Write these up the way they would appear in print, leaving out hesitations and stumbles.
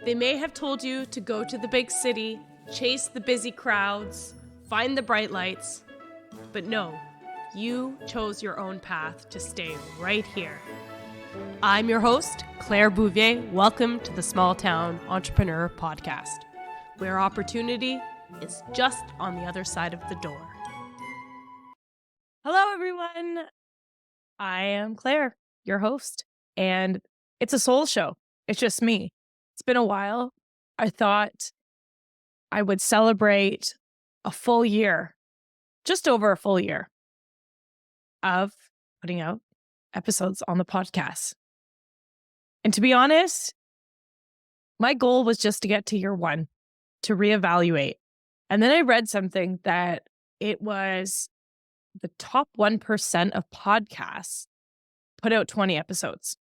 They may have told you to go to the big city, chase the busy crowds, find the bright lights, but no, you chose your own path to stay right here. I'm your host, Claire Bouvier. Welcome to the Small Town Entrepreneur Podcast, where opportunity is just on the other side of the door. Hello, everyone. I am Claire, your host, and it's a soul show. It's just me. It's been a while. I thought I would celebrate a full year, just over a full year of putting out episodes on the podcast. And to be honest, my goal was just to get to year one, to reevaluate. And then I read something that it was the top 1% of podcasts put out 20 episodes.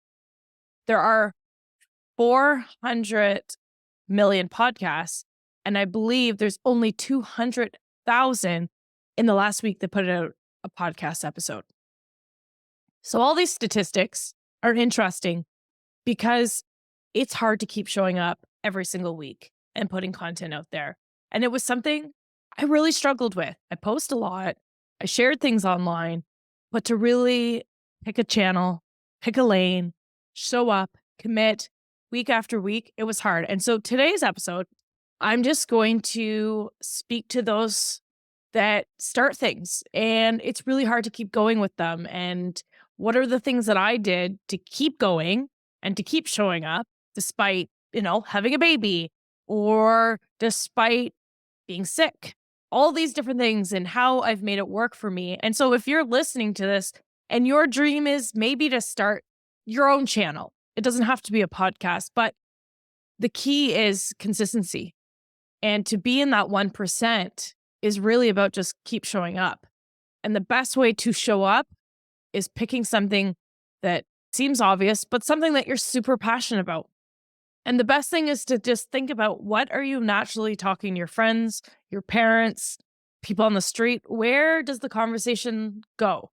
There are 400 million podcasts, and I believe there's only 200,000 in the last week that put out a podcast episode. So all these statistics are interesting because it's hard to keep showing up every single week and putting content out there. And it was something I really struggled with. I post a lot, I shared things online, but to really pick a channel, pick a lane, show up, commit week after week, it was hard. And so today's episode, I'm just going to speak to those that start things, and it's really hard to keep going with them. And what are the things that I did to keep going and to keep showing up despite, having a baby or despite being sick, all these different things, and how I've made it work for me. And so if you're listening to this and your dream is maybe to start your own channel, it doesn't have to be a podcast, but the key is consistency. And to be in that 1% is really about just keep showing up. And the best way to show up is picking something that seems obvious, but something that you're super passionate about. And the best thing is to just think about, what are you naturally talking to your friends, your parents, people on the street? Where does the conversation go?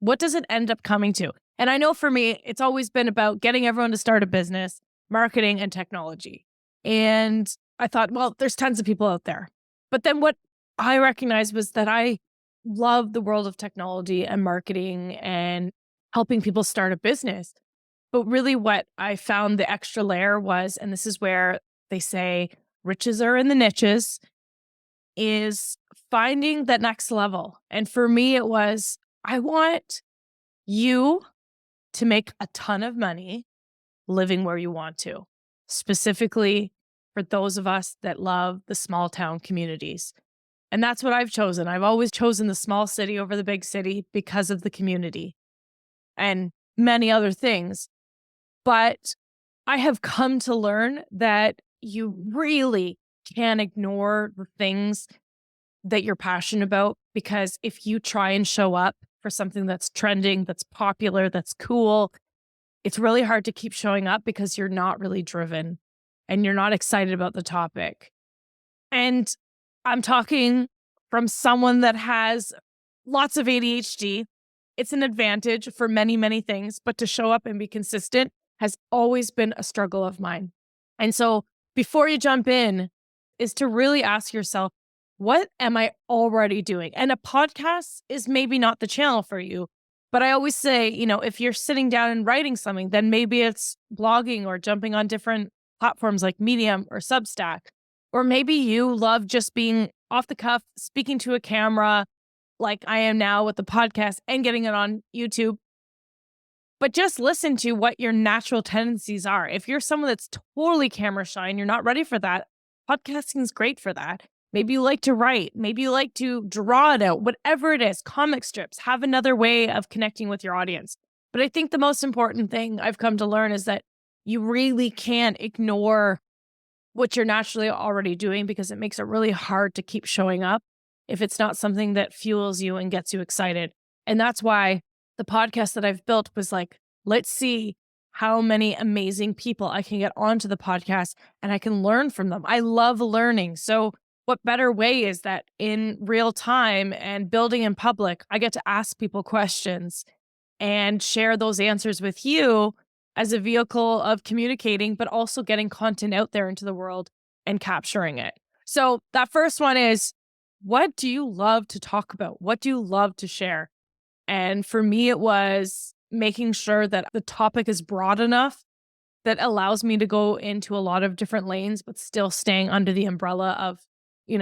What does it end up coming to? And I know for me, it's always been about getting everyone to start a business, marketing, and technology. And I thought, well, there's tons of people out there. But then what I recognized was that I love the world of technology and marketing and helping people start a business. But really what I found the extra layer was, and this is where they say riches are in the niches, is finding that next level. And for me, it was, I want you to make a ton of money living where you want to, specifically for those of us that love the small town communities. And that's what I've chosen. I've always chosen the small city over the big city because of the community and many other things. But I have come to learn that you really can't ignore the things that you're passionate about, because if you try and show up for something that's trending, that's popular, that's cool, it's really hard to keep showing up because you're not really driven and you're not excited about the topic. And I'm talking from someone that has lots of ADHD. It's an advantage for many, many things, but to show up and be consistent has always been a struggle of mine. And so before you jump in is to really ask yourself, what am I already doing? And a podcast is maybe not the channel for you, but I always say, if you're sitting down and writing something, then maybe it's blogging or jumping on different platforms like Medium or Substack. Or maybe you love just being off the cuff, speaking to a camera like I am now with the podcast and getting it on YouTube. But just listen to what your natural tendencies are. If you're someone that's totally camera shy and you're not ready for that, podcasting is great for that. Maybe you like to write. Maybe you like to draw it out. Whatever it is, comic strips, have another way of connecting with your audience. But I think the most important thing I've come to learn is that you really can't ignore what you're naturally already doing, because it makes it really hard to keep showing up if it's not something that fuels you and gets you excited. And that's why the podcast that I've built was like, let's see how many amazing people I can get onto the podcast and I can learn from them. I love learning. So what better way is that in real time and building in public, I get to ask people questions and share those answers with you. as a vehicle of communicating, but also getting content out there into the world and capturing it. So that first one is, what do you love to talk about? What do you love to share? And for me, it was making sure that the topic is broad enough that allows me to go into a lot of different lanes, but still staying under the umbrella of,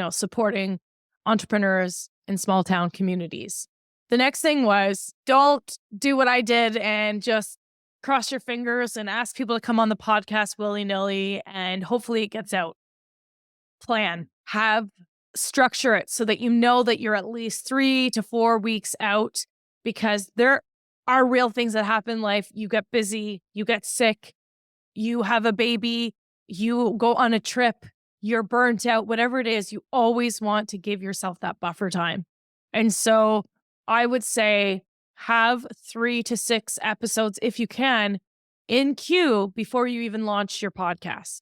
supporting entrepreneurs in small town communities. The next thing was, don't do what I did and just cross your fingers and ask people to come on the podcast willy-nilly and hopefully it gets out. Plan, structure it so that you know that you're at least 3 to 4 weeks out, because there are real things that happen in life. You get busy, you get sick, you have a baby, you go on a trip, you're burnt out, whatever it is, you always want to give yourself that buffer time. And so I would say have 3 to 6 episodes, if you can, in queue before you even launch your podcast.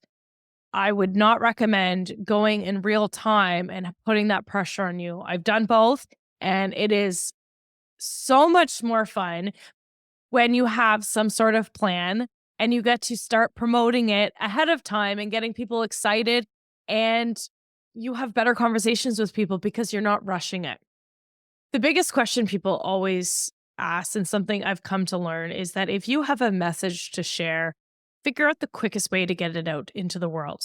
I would not recommend going in real time and putting that pressure on you. I've done both, and it is so much more fun when you have some sort of plan and you get to start promoting it ahead of time and getting people excited, and you have better conversations with people because you're not rushing it. The biggest question people always ask, and something I've come to learn, is that if you have a message to share, figure out the quickest way to get it out into the world.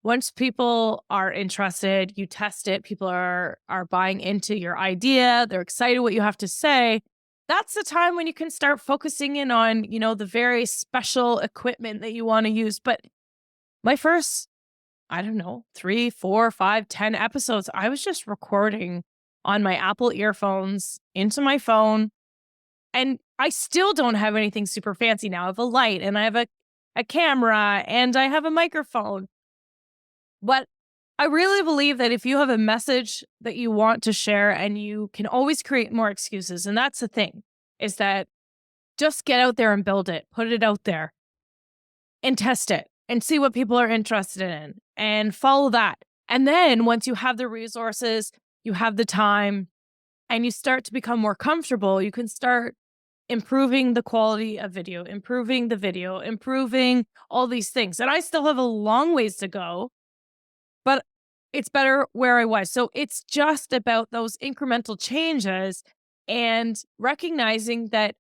Once people are interested, you test it, people are buying into your idea, they're excited what you have to say. That's the time when you can start focusing in on, the very special equipment that you want to use. But my first, 3, 4, 5, 10 episodes, I was just recording on my Apple earphones into my phone. And I still don't have anything super fancy now. I have a light and I have a camera and I have a microphone. But I really believe that if you have a message that you want to share, and you can always create more excuses, and that's the thing, is that just get out there and build it, put it out there and test it and see what people are interested in and follow that. And then once you have the resources, you have the time, and you start to become more comfortable, you can start improving the quality of video, improving the video, improving all these things. And I still have a long ways to go, but it's better where I was. So it's just about those incremental changes and recognizing that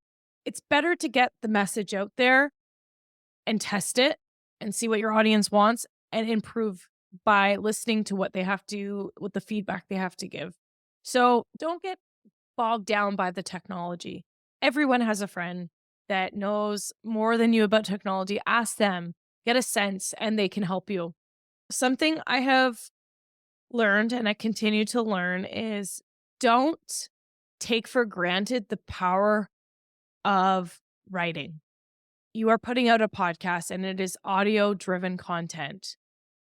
it's better to get the message out there and test it and see what your audience wants and improve by listening to what the feedback they have to give. So don't get bogged down by the technology. Everyone has a friend that knows more than you about technology. Ask them, get a sense, and they can help you. Something I have learned and I continue to learn is, don't take for granted the power of writing. You are putting out a podcast and it is audio driven content,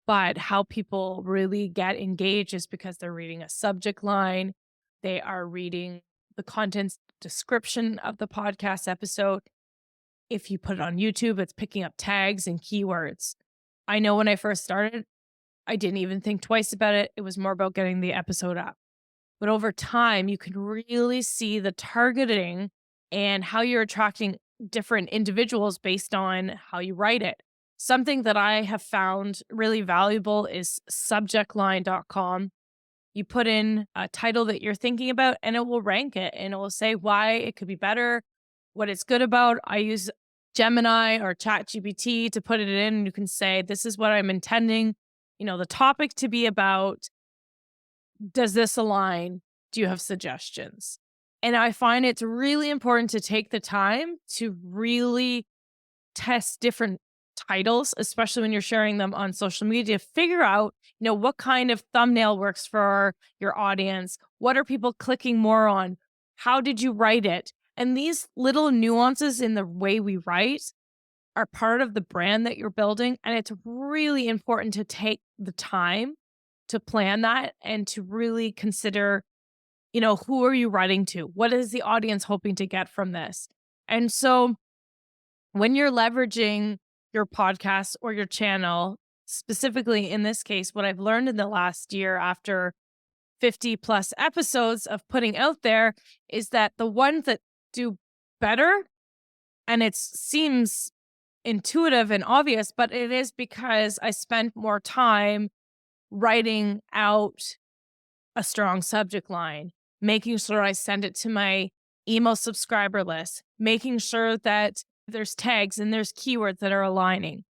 but how people really get engaged is because they're reading a subject line. They are reading the contents description of the podcast episode. If you put it on YouTube, it's picking up tags and keywords. I know when I first started, I didn't even think twice about it. It was more about getting the episode up. But over time, you can really see the targeting and how you're attracting different individuals based on how you write it. Something that I have found really valuable is subjectline.com. You put in a title that you're thinking about and it will rank it and it will say why it could be better, what it's good about. I use Gemini or ChatGPT to put it in, and you can say, this is what I'm intending, the topic to be about. Does this align? Do you have suggestions? And I find it's really important to take the time to really test different titles, especially when you're sharing them on social media. Figure out, what kind of thumbnail works for your audience. What are people clicking more on? How did you write it? And these little nuances in the way we write are part of the brand that you're building. And it's really important to take the time to plan that and to really consider, who are you writing to? What is the audience hoping to get from this? And so when you're leveraging your podcast or your channel, specifically in this case, what I've learned in the last year after 50 plus episodes of putting out there is that the ones that do better, and it seems intuitive and obvious, but it is because I spend more time writing out a strong subject line, making sure I send it to my email subscriber list, making sure that there's tags and there's keywords that are aligning.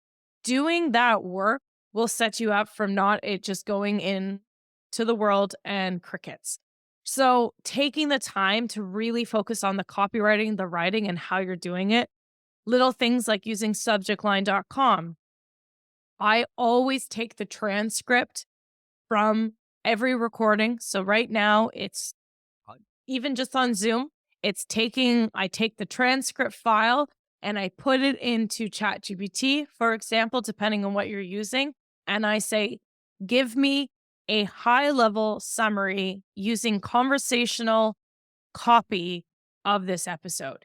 Doing that work will set you up from not it just going in to the world and crickets. So taking the time to really focus on the copywriting, the writing, and how you're doing it, little things like using subjectline.com. I always take the transcript from every recording. So right now it's even just on Zoom, I take the transcript file and I put it into ChatGPT, for example, depending on what you're using. And I say, give me a high level summary using conversational copy of this episode.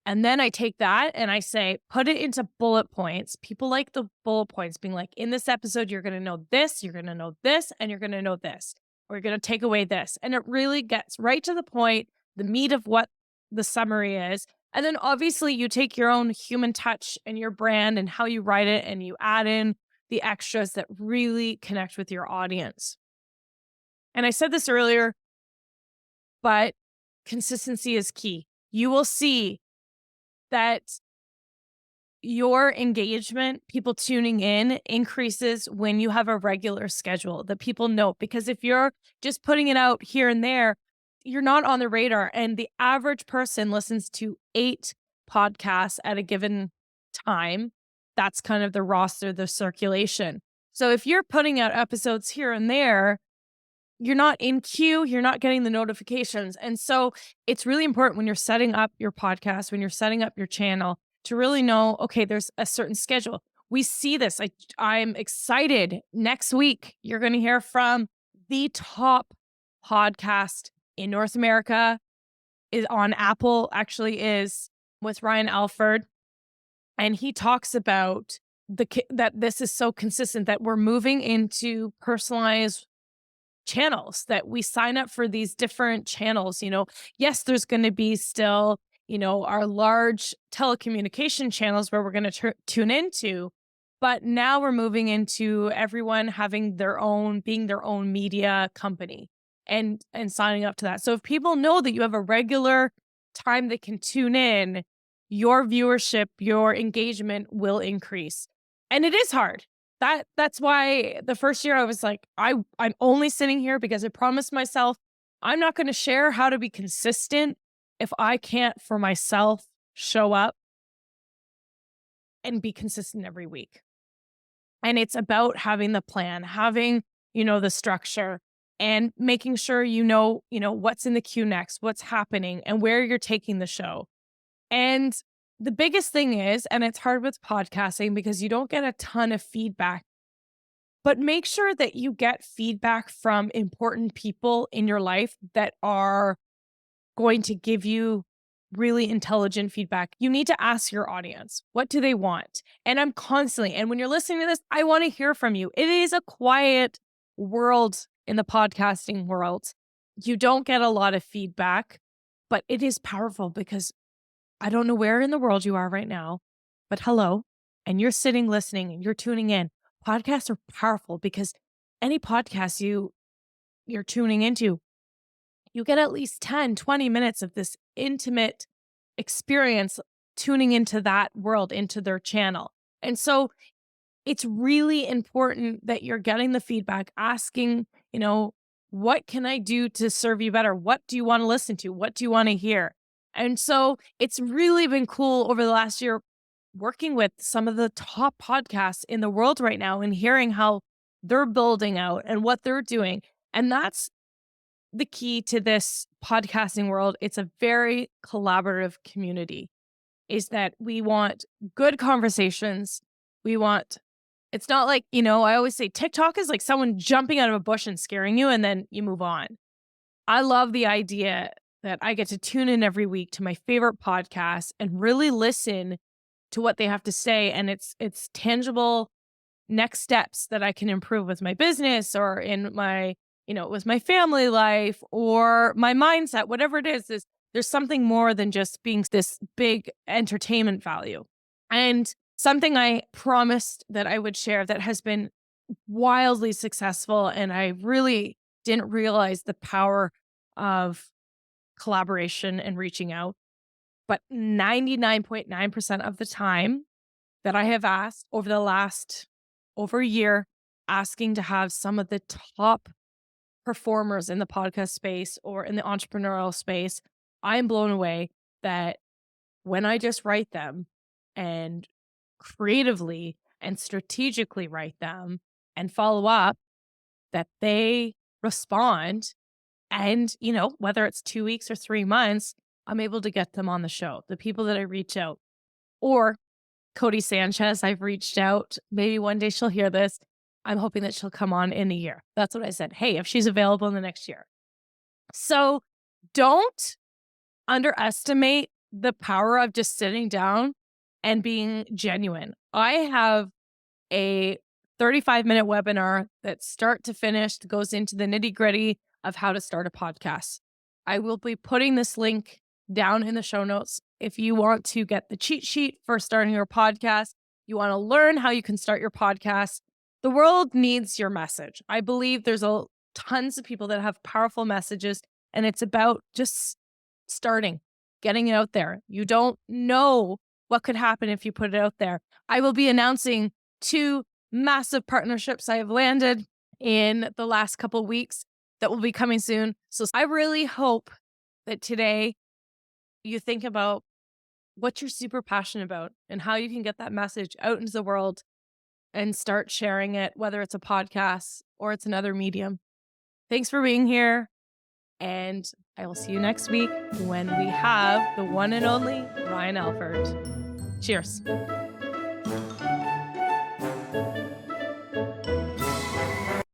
And then I take that and I say, put it into bullet points. People like the bullet points being like, in this episode, you're going to know this, you're going to know this, and you're going to know this, or you're going to take away this. And it really gets right to the point, the meat of what the summary is. And then obviously you take your own human touch and your brand and how you write it, and you add in the extras that really connect with your audience. And I said this earlier, but consistency is key. You will see that your engagement, people tuning in, increases when you have a regular schedule that people know. Because if you're just putting it out here and there, you're not on the radar. And the average person listens to 8 podcasts at a given time. That's kind of the roster, the circulation. So if you're putting out episodes here and there, you're not in queue, you're not getting the notifications. And so it's really important when you're setting up your podcast, when you're setting up your channel, to really know, okay, there's a certain schedule. We see this. I'm excited. Next week, you're going to hear from the top podcast in North America, is on Apple, actually is with Ryan Alford. And he talks about that this is so consistent that we're moving into personalized channels, that we sign up for these different channels. Yes, there's going to be still, our large telecommunication channels where we're going to tune into, but now we're moving into everyone having being their own media company and signing up to that. So if people know that you have a regular time they can tune in, your viewership, your engagement will increase. And it is hard. That's why the first year I was like, I'm only sitting here because I promised myself I'm not going to share how to be consistent if I can't for myself show up and be consistent every week. And it's about having the plan, having, the structure, and making sure what's in the queue next, what's happening, and where you're taking the show. And the biggest thing is, and it's hard with podcasting because you don't get a ton of feedback, but make sure that you get feedback from important people in your life that are going to give you really intelligent feedback. You need to ask your audience, what do they want? And when you're listening to this, I want to hear from you. It is a quiet world in the podcasting world. You don't get a lot of feedback, but it is powerful because I don't know where in the world you are right now, but hello, and you're sitting listening and you're tuning in. Podcasts are powerful because any podcast you're tuning into, you get at least 10, 20 minutes of this intimate experience tuning into that world, into their channel. And so it's really important that you're getting the feedback, asking, what can I do to serve you better? What do you want to listen to? What do you want to hear? And so it's really been cool over the last year working with some of the top podcasts in the world right now and hearing how they're building out and what they're doing. And that's the key to this podcasting world. It's a very collaborative community, is that we want good conversations. It's not like, I always say TikTok is like someone jumping out of a bush and scaring you and then you move on. I love the idea that I get to tune in every week to my favorite podcasts and really listen to what they have to say. And it's tangible next steps that I can improve with my business or in my, with my family life or my mindset, whatever it is there's something more than just being this big entertainment value. And something I promised that I would share that has been wildly successful, and I really didn't realize the power of collaboration and reaching out. But 99.9% of the time that I have asked over the last over a year, asking to have some of the top performers in the podcast space or in the entrepreneurial space, I am blown away that when I just write them and creatively and strategically write them and follow up, that they respond. And, whether it's 2 weeks or 3 months, I'm able to get them on the show. The people that I reach out, or Cody Sanchez, I've reached out. Maybe one day she'll hear this. I'm hoping that she'll come on in a year. That's what I said. Hey, if she's available in the next year. So don't underestimate the power of just sitting down and being genuine. I have a 35-minute webinar that start to finish goes into the nitty-gritty of how to start a podcast. I will be putting this link down in the show notes. If you want to get the cheat sheet for starting your podcast, you want to learn how you can start your podcast. The world needs your message. I believe there's tons of people that have powerful messages, and it's about just starting, getting it out there. You don't know what could happen if you put it out there. I will be announcing 2 massive partnerships I have landed in the last couple weeks that will be coming soon. So I really hope that today you think about what you're super passionate about and how you can get that message out into the world and start sharing it, whether it's a podcast or it's another medium. Thanks for being here. And I will see you next week when we have the one and only Ryan Alford. Cheers.